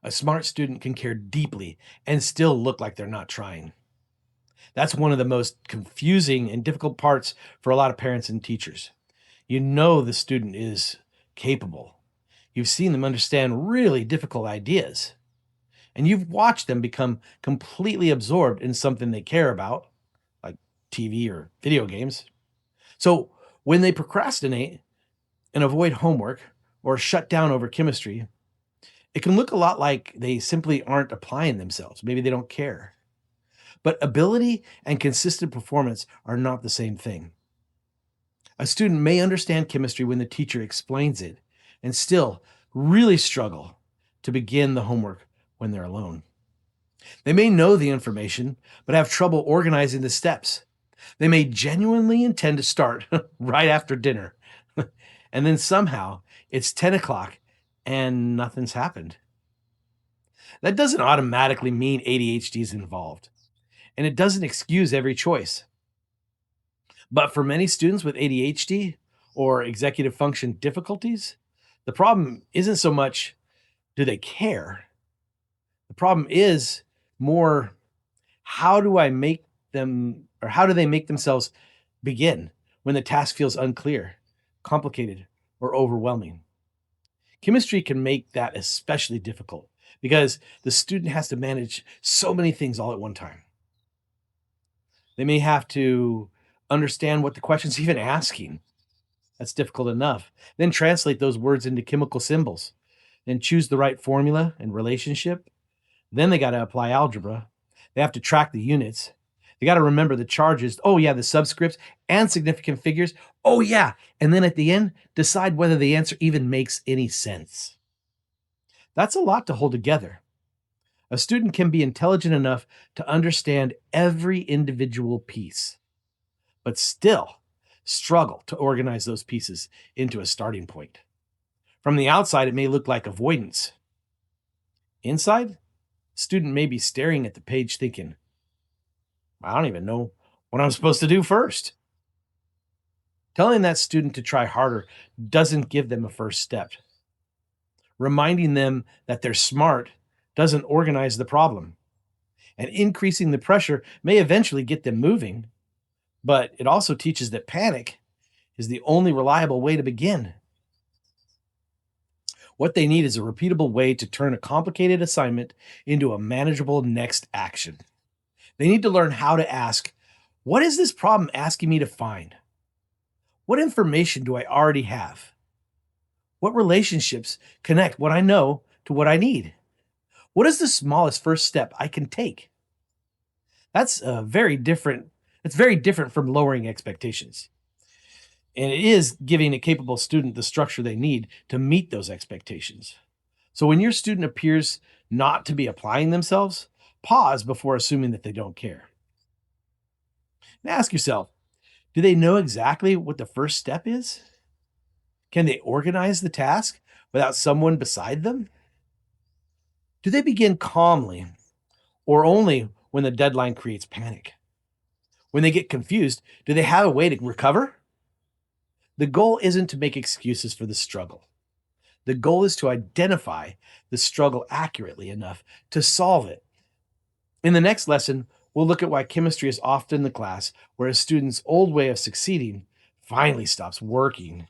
A smart student can care deeply and still look like they're not trying. That's one of the most confusing and difficult parts for a lot of parents and teachers. You know the student is capable. You've seen them understand really difficult ideas, and you've watched them become completely absorbed in something they care about, like TV or video games. So when they procrastinate and avoid homework or shut down over chemistry, it can look a lot like they simply aren't applying themselves. Maybe they don't care. But ability and consistent performance are not the same thing. A student may understand chemistry when the teacher explains it and still really struggle to begin the homework when they're alone. They may know the information, but have trouble organizing the steps. They may genuinely intend to start right after dinner, and then somehow it's 10 o'clock and nothing's happened. That doesn't automatically mean ADHD is involved, and it doesn't excuse every choice. But for many students with ADHD or executive function difficulties, the problem isn't so much do they care? The problem is more how do I make them, or how do they make themselves begin when the task feels unclear, complicated, or overwhelming? Chemistry can make that especially difficult because the student has to manage so many things all at one time. They may have to understand what the question's even asking. That's difficult enough. Then translate those words into chemical symbols. Then choose the right formula and relationship. Then they got to apply algebra. They have to track the units. They got to remember the charges. Oh, yeah, the subscripts and significant figures. Oh, yeah. And then at the end, decide whether the answer even makes any sense. That's a lot to hold together. A student can be intelligent enough to understand every individual piece, but still struggle to organize those pieces into a starting point. From the outside, it may look like avoidance. Inside, student may be staring at the page thinking, I don't even know what I'm supposed to do first. Telling that student to try harder doesn't give them a first step. Reminding them that they're smart doesn't organize the problem. And increasing the pressure may eventually get them moving, but it also teaches that panic is the only reliable way to begin. What they need is a repeatable way to turn a complicated assignment into a manageable next action. They need to learn how to ask, what is this problem asking me to find? What information do I already have? What relationships connect what I know to what I need? What is the smallest first step I can take? That's it's very different from lowering expectations. And it is giving a capable student the structure they need to meet those expectations. So when your student appears not to be applying themselves, pause before assuming that they don't care. Now ask yourself, do they know exactly what the first step is? Can they organize the task without someone beside them? Do they begin calmly or only when the deadline creates panic? When they get confused, do they have a way to recover? The goal isn't to make excuses for the struggle. The goal is to identify the struggle accurately enough to solve it. In the next lesson, we'll look at why chemistry is often the class where a student's old way of succeeding finally stops working.